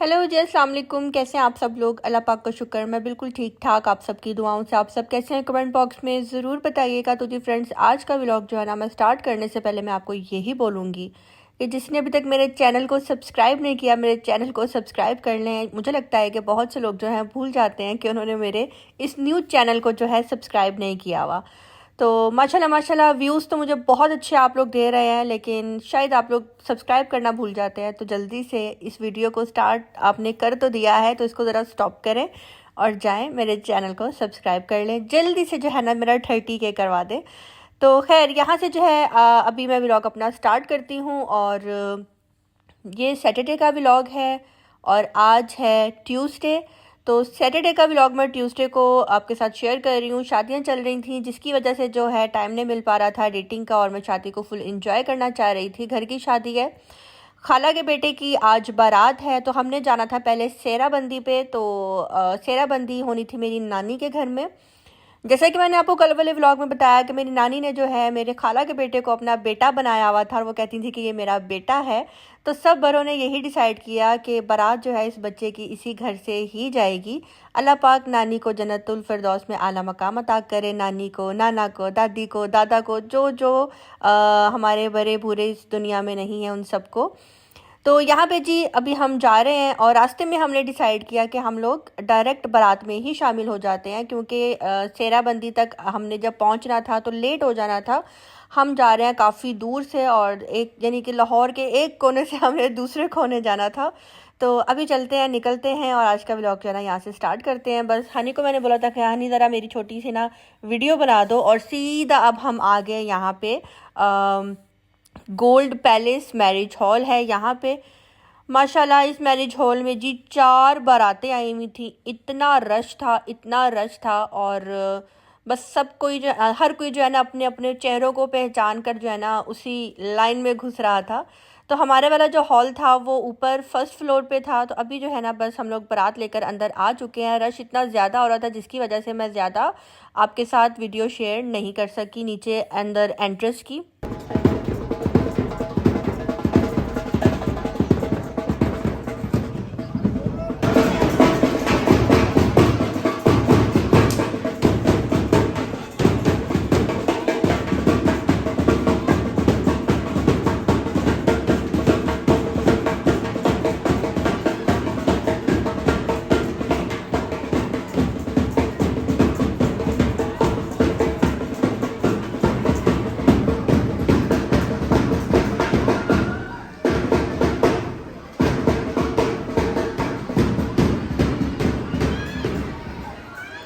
Hello जी, अस्सलाम वालेकुम। कैसे हैं आप सब लोग? अल्लाह पाक का शुक्र, मैं बिल्कुल ठीक ठाक। आप सबकी दुआओं से आप सब कैसे हैं कमेंट बॉक्स में ज़रूर बताइएगा। तो जी फ्रेंड्स, आज का व्लॉग जो है ना, मैं स्टार्ट करने से पहले मैं आपको यही बोलूँगी कि जिसने अभी तक मेरे चैनल को सब्सक्राइब नहीं किया, मेरे चैनल को सब्सक्राइब कर लें। मुझे लगता है कि बहुत से लोग जो हैं भूल जाते हैं कि उन्होंने मेरे इस न्यूज़ चैनल को जो है सब्सक्राइब नहीं किया हुआ। तो माशाल्लाह माशाल्लाह व्यूज़ तो मुझे बहुत अच्छे आप लोग दे रहे हैं, लेकिन शायद आप लोग सब्सक्राइब करना भूल जाते हैं। तो जल्दी से इस वीडियो को स्टार्ट आपने कर तो दिया है, तो इसको ज़रा स्टॉप करें और जाएं मेरे चैनल को सब्सक्राइब कर लें। जल्दी से जो है ना मेरा 30K करवा दें। तो खैर, यहाँ से जो है अभी मैं व्लॉग अपना स्टार्ट करती हूँ। और ये सैटरडे का व्लॉग है और आज है ट्यूसडे। तो सैटरडे का व्लॉग मैं ट्यूसडे को आपके साथ शेयर कर रही हूँ। शादियाँ चल रही थी, जिसकी वजह से जो है टाइम नहीं मिल पा रहा था एडिटिंग का, और मैं शादी को फुल एंजॉय करना चाह रही थी। घर की शादी है, खाला के बेटे की आज बारात है। तो हमने जाना था पहले सेहराबंदी पे। तो सेहराबंदी होनी थी मेरी नानी के घर में। जैसा कि मैंने आपको कल वाले व्लॉग में बताया कि मेरी नानी ने जो है मेरे खाला के बेटे को अपना बेटा बनाया हुआ था, और वो कहती थी कि ये मेरा बेटा है। तो सब बड़ों ने यही डिसाइड किया कि बारात जो है इस बच्चे की इसी घर से ही जाएगी। अल्लाह पाक नानी को जन्नतुल फिरदौस में आला मकाम अता करे। नानी को, नाना को, दादी को, दादा को, जो जो हमारे बड़े बूढ़े इस दुनिया में नहीं हैं, उन सबको। तो यहाँ पे जी अभी हम जा रहे हैं, और रास्ते में हमने डिसाइड किया कि हम लोग डायरेक्ट बारात में ही शामिल हो जाते हैं, क्योंकि सेहराबंदी तक हमने जब पहुँचना था तो लेट हो जाना था। हम जा रहे हैं काफ़ी दूर से, और एक यानी कि लाहौर के एक कोने से हमने दूसरे कोने जाना था। तो अभी चलते हैं, निकलते हैं, और आज का व्लॉग जो है ना यहाँ से स्टार्ट करते हैं। बस हनी को मैंने बोला था कि हनी ज़रा मेरी छोटी सी ना वीडियो बना दो, और सीधा अब हम आ गए यहाँ पे। गोल्ड पैलेस मैरिज हॉल है यहाँ पे। माशाल्लाह इस मैरिज हॉल में जी 4 बारातें आई हुई थी। इतना रश था, इतना रश था। और बस सब कोई जो हर कोई जो है ना अपने अपने चेहरों को पहचान कर जो है ना उसी लाइन में घुस रहा था। तो हमारे वाला जो हॉल था वो ऊपर फर्स्ट फ्लोर पे था। तो अभी जो है ना बस हम लोग बारात लेकर अंदर आ चुके हैं। रश इतना ज़्यादा हो रहा था, जिसकी वजह से मैं ज़्यादा आपके साथ वीडियो शेयर नहीं कर सकी नीचे अंदर एंट्रेंस की।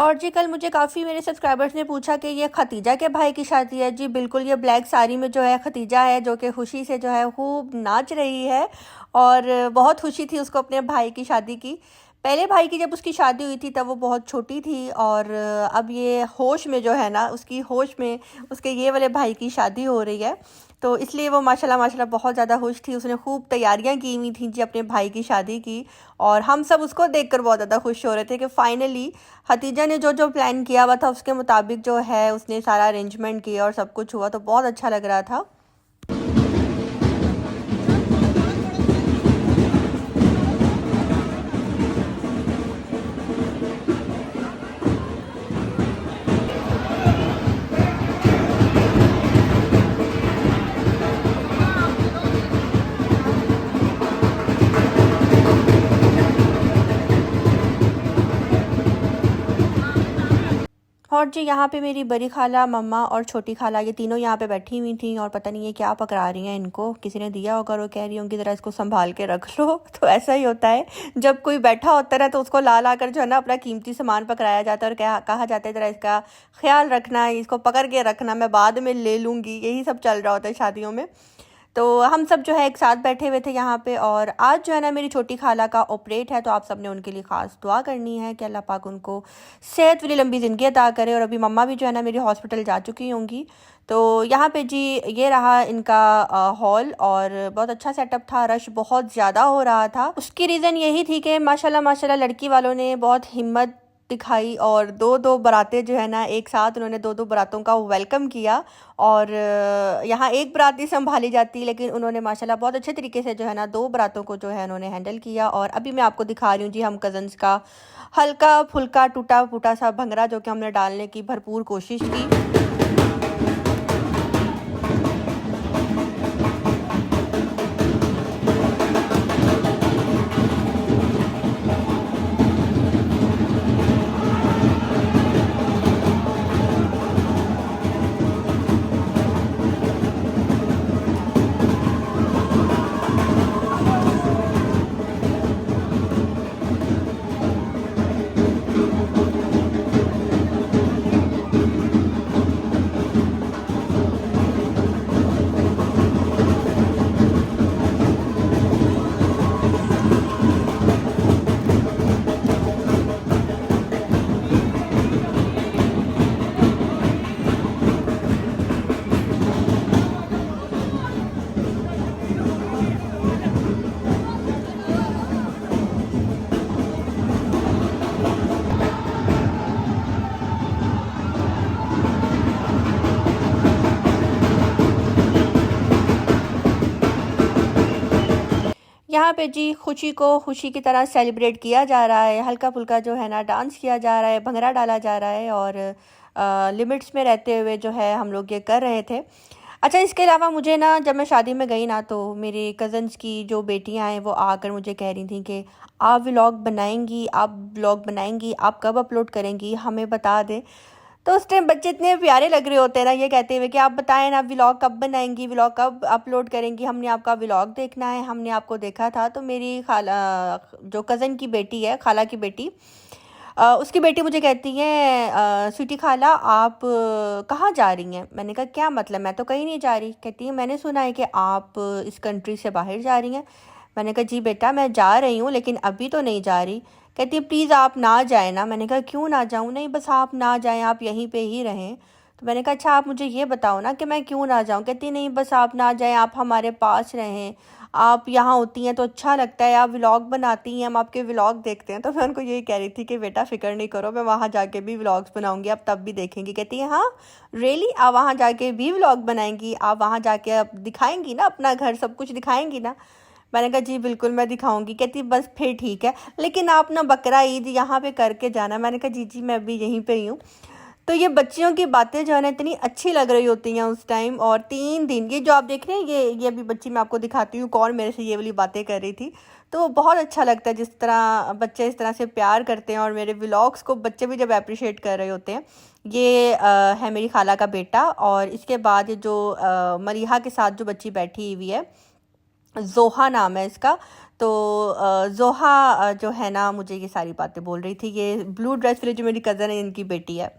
और जी कल मुझे काफ़ी मेरे सब्सक्राइबर्स ने पूछा कि ये खतीजा के भाई की शादी है। जी बिल्कुल, ये ब्लैक साड़ी में जो है खतीजा है, जो कि खुशी से जो है खूब नाच रही है, और बहुत खुशी थी उसको अपने भाई की शादी की। पहले भाई की जब उसकी शादी हुई थी तब वो बहुत छोटी थी, और अब ये होश में जो है ना, उसकी होश में उसके ये वाले भाई की शादी हो रही है। तो इसलिए वो माशाल्लाह माशाल्लाह बहुत ज़्यादा खुश थी। उसने खूब तैयारियां की हुई थी जी अपने भाई की शादी की, और हम सब उसको देखकर बहुत ज़्यादा खुश हो रहे थे कि फ़ाइनली हतीजा ने जो जो प्लान किया हुआ था उसके मुताबिक जो है उसने सारा अरेंजमेंट किया और सब कुछ हुआ। तो बहुत अच्छा लग रहा था। और जी यहाँ पे मेरी बड़ी खाला, मम्मा और छोटी खाला, ये तीनों यहाँ पे बैठी हुई थी, और पता नहीं ये क्या पकड़ा रही हैं। इनको किसी ने दिया होगा, और वो कह रही होंगी ज़रा इसको संभाल के रख लो। तो ऐसा ही होता है, जब कोई बैठा होता है तो उसको ला ला कर जो है ना अपना कीमती सामान पकड़ाया जाता है, और कहा जाता है ज़रा इसका ख्याल रखना, इसको पकड़ के रखना, मैं बाद में ले लूँगी। यही सब चल रहा होता है शादियों में। तो हम सब जो है एक साथ बैठे हुए थे यहाँ पे। और आज जो है ना मेरी छोटी खाला का ऑपरेट है, तो आप सबने उनके लिए ख़ास दुआ करनी है कि अल्लाह पाक उनको सेहत वाली लंबी ज़िंदगी अता करे। और अभी मम्मा भी जो है ना मेरी हॉस्पिटल जा चुकी होंगी। तो यहाँ पे जी ये रहा इनका हॉल, और बहुत अच्छा सेटअप था। रश बहुत ज़्यादा हो रहा था, उसकी रीज़न यही थी कि माशाल्लाह माशाल्लाह लड़की वालों ने बहुत हिम्मत दिखाई और दो दो बारातें जो है ना एक साथ उन्होंने दो दो बारातों का वेलकम किया। और यहाँ एक बारात ही संभाली जाती, लेकिन उन्होंने माशाल्लाह बहुत अच्छे तरीके से जो है ना दो बारातों को जो है उन्होंने हैंडल किया। और अभी मैं आपको दिखा रही हूँ जी हम कज़न्स का हल्का फुल्का टूटा फूटा सा भंगड़ा जो कि हमने डालने की भरपूर कोशिश की। यहाँ पे जी खुशी को खुशी की तरह सेलिब्रेट किया जा रहा है, हल्का फुल्का जो है ना डांस किया जा रहा है, भंगड़ा डाला जा रहा है और लिमिट्स में रहते हुए जो है हम लोग ये कर रहे थे। अच्छा, इसके अलावा मुझे ना जब मैं शादी में गई ना तो मेरे कज़न्स की जो बेटियां हैं वो आकर मुझे कह रही थी कि आप व्लॉग बनाएंगी, आप कब अपलोड करेंगी, हमें बता दें। तो उस टाइम बच्चे इतने प्यारे लग रहे होते हैं ना, ये कहते हुए कि आप बताएं ना व्लॉग कब बनाएंगी, व्लॉग कब अपलोड करेंगी, हमने आपका व्लॉग देखना है, हमने आपको देखा था। तो मेरी खाला जो कज़न की बेटी है, खाला की बेटी, उसकी बेटी मुझे कहती है स्वीटी खाला आप कहाँ जा रही हैं। मैंने कहा क्या मतलब, मैं तो कहीं नहीं जा रही। कहती है मैंने सुना है कि आप इस कंट्री से बाहर जा रही हैं। मैंने कहा जी बेटा मैं जा रही हूँ लेकिन अभी तो नहीं जा रही। कहती है प्लीज़ आप ना जाएं ना। मैंने कहा क्यों ना जाऊँ, नहीं बस आप ना जाएं, आप यहीं पे ही रहें। तो मैंने कहा अच्छा आप मुझे ये बताओ ना कि मैं क्यों ना जाऊँ। कहती नहीं बस आप ना जाएं, आप हमारे पास रहें, आप यहाँ होती हैं तो अच्छा लगता है, आप व्लॉग बनाती हैं, हम आपके व्लॉग देखते हैं। तो मैं उनको यही कह रही थी कि बेटा फ़िक्र नहीं करो, मैं वहाँ जाके भी व्लॉग्स बनाऊँगी, आप तब भी देखेंगी। कहती है हाँ रियली, आप वहाँ जाके भी व्लॉग बनाएंगी, आप वहाँ जाके आप दिखाएंगी ना अपना घर, सब कुछ दिखाएंगी ना। मैंने कहा जी बिल्कुल मैं दिखाऊंगी। कहती बस फिर ठीक है, लेकिन आप ना बकरा ईद यहाँ पे करके जाना। मैंने कहा जी जी मैं भी यहीं पे ही हूँ। तो ये बच्चियों की बातें जो है ना इतनी अच्छी लग रही होती हैं उस टाइम। और 3 दिन ये जो आप देख रहे हैं ये अभी बच्ची मैं आपको दिखाती हूँ कौन मेरे से ये वाली बातें कर रही थी। तो बहुत अच्छा लगता है जिस तरह बच्चे इस तरह से प्यार करते हैं और मेरे व्लॉग्स को बच्चे भी जब अप्रिशिएट कर रहे होते हैं। ये है मेरी खाला का बेटा। और इसके बाद ये जो मरीहा के साथ जो बच्ची बैठी हुई है, जोहा नाम है इसका। तो जोहा जो है ना मुझे ये सारी बातें बोल रही थी। ये ब्लू ड्रेस वाली जो मेरी कज़न है इनकी बेटी है।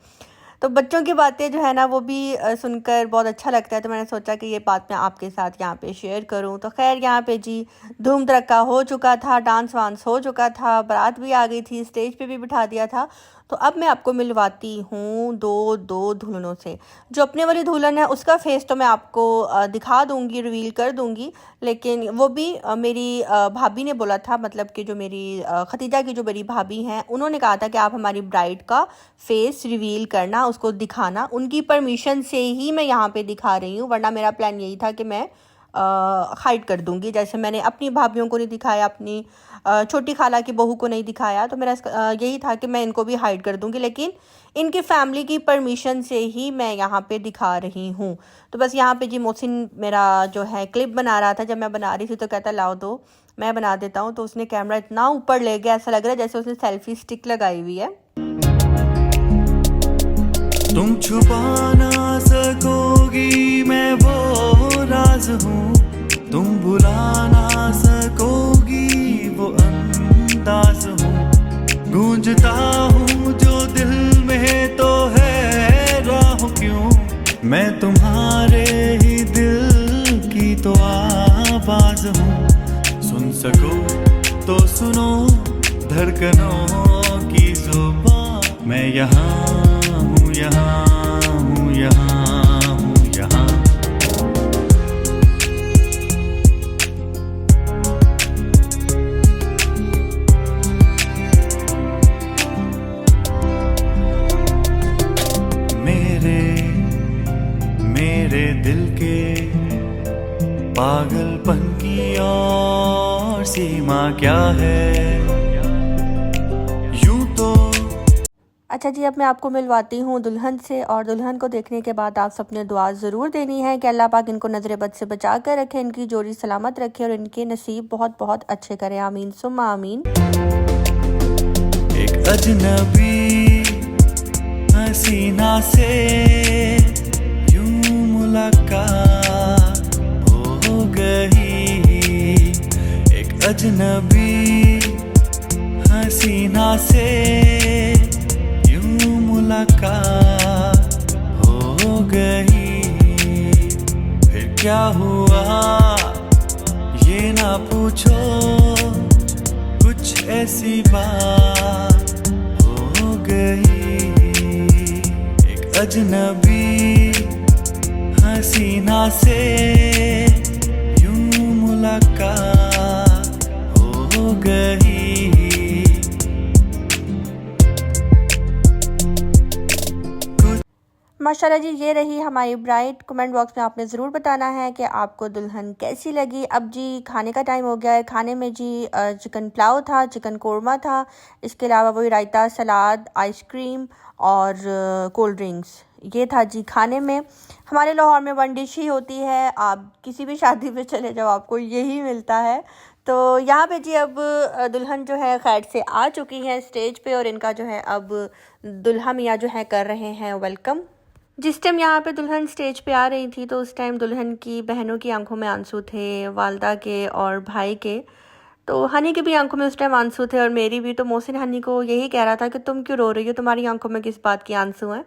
तो बच्चों की बातें जो है ना वो भी सुनकर बहुत अच्छा लगता है। तो मैंने सोचा कि ये बात मैं आपके साथ यहाँ पे शेयर करूँ। तो खैर यहाँ पे जी धूम धड़क्का हो चुका था, डांस वांस हो चुका था, बारात भी आ गई थी, स्टेज पे भी बिठा दिया था। तो अब मैं आपको मिलवाती हूँ दो दो दुल्हनों से। जो अपने वाली दुल्हन है उसका फेस तो मैं आपको दिखा दूँगी, रिवील कर दूँगी, लेकिन वो भी मेरी भाभी ने बोला था, मतलब कि जो मेरी खतीजा की जो मेरी भाभी हैं उन्होंने कहा था कि आप हमारी ब्राइड का फेस रिवील करना, उसको दिखाना। उनकी परमिशन से ही मैं यहाँ पे दिखा रही हूँ, वरना मेरा प्लान यही था कि मैं हाइड कर दूँगी। जैसे मैंने अपनी भाभीयों को नहीं दिखाया, अपनी छोटी खाला की बहू को नहीं दिखाया, तो मेरा यही था कि मैं इनको भी हाइड कर दूँगी, लेकिन इनकी फैमिली की परमिशन से ही मैं यहाँ पे दिखा रही हूँ। तो बस यहाँ पे जी मोहसिन मेरा जो है क्लिप बना रहा था। जब मैं बना रही थी तो कहता लाओ दो मैं बना देता हूँ। तो उसने कैमरा इतना ऊपर ले गया, ऐसा लग रहा है जैसे उसने सेल्फी स्टिक लगाई हुई है। तुम छुपा ना सकोगी मैं वो राज हूँ, तुम भुला ना सकोगी वो अंदाज हूँ। गूंजता हूँ जो दिल में तो है राह क्यों, मैं तुम्हारे ही दिल की तो आवाज हूँ। सुन सको तो सुनो धड़कनों की जुबान, मैं यहाँ हूँ, यहाँ हूँ, यहाँ हूँ, यहाँ। पागलपन की और सीमा क्या है, यूं तो। अच्छा जी, अब मैं आपको मिलवाती हूँ दुल्हन से, और दुल्हन को देखने के बाद आप सबने दुआ ज़रूर देनी है कि अल्लाह पाक इनको नज़र बद से बचा कर रखे, इनकी जोड़ी सलामत रखे और इनके नसीब बहुत बहुत अच्छे करे। आमीन सुम्मा आमीन। एक अजनबी हसीना से यूं मुलाकात हो गई, एक अजनबी हसीना से यूं मुलाकात हो गई। फिर क्या हुआ ये ना पूछो, कुछ ऐसी बात हो गई। एक अजनबी हसीना से यूं मुलाकात हो गई। माशाल्लाह जी, ये रही हमारी ब्राइड। कमेंट बॉक्स में आपने ज़रूर बताना है कि आपको दुल्हन कैसी लगी। अब जी खाने का टाइम हो गया है। खाने में जी चिकन पुलाव था, चिकन कोरमा था, इसके अलावा वही रायता, सलाद, आइसक्रीम और कोल्ड ड्रिंक्स, ये था जी खाने में। हमारे लाहौर में वन डिश ही होती है, आप किसी भी शादी पे चले जाओ आपको यही मिलता है। तो यहाँ पे जी अब दुल्हन जो है खैर से आ चुकी है स्टेज पे, और इनका जो है अब दुल्हा मियाँ जो है कर रहे हैं वेलकम। जिस टाइम यहाँ पे दुल्हन स्टेज पे आ रही थी तो उस टाइम दुल्हन की बहनों की आंखों में आंसू थे, वालदा के और भाई के। तो हनी की भी आंखों में उस टाइम आंसू थे और मेरी भी। तो मोहसिन हनी को यही कह रहा था कि तुम क्यों रो रही हो, तुम्हारी आंखों में किस बात की आंसू हैं।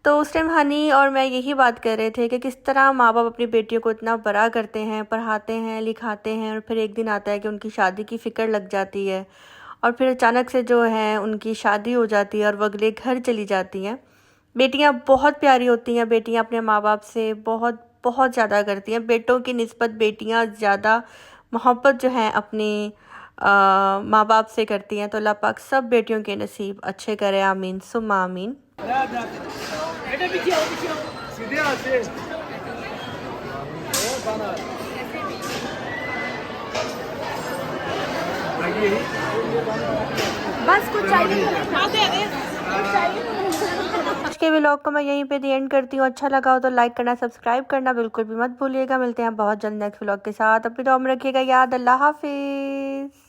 तो उस टाइम हनी और मैं यही बात कर रहे थे कि किस तरह माँ बाप अपनी बेटियों को इतना बड़ा करते हैं, पढ़ाते हैं, लिखाते हैं, और फिर एक दिन आता है कि उनकी शादी की फ़िक्र लग जाती है और फिर अचानक से जो है उनकी शादी हो जाती है और वो अगले घर चली जाती हैं। बेटियां बहुत प्यारी होती हैं, बेटियां अपने माँ बाप से बहुत बहुत ज़्यादा करती हैं। बेटों की निस्बत बेटियां ज़्यादा मोहब्बत जो है अपने माँ बाप से करती हैं। तो अल्लाह पाक सब बेटियों के नसीब अच्छे करे। आमीन सुम्मा आमीन। बस कुछ चाहिए आज के व्लॉग को मैं यहीं पे दी एंड करती हूँ। अच्छा लगा हो तो लाइक करना, सब्सक्राइब करना बिल्कुल भी मत भूलिएगा। मिलते हैं बहुत जल्द नेक्स्ट व्लॉग के साथ। अपनी दुआ में रखिएगा याद। अल्लाह हाफिज़।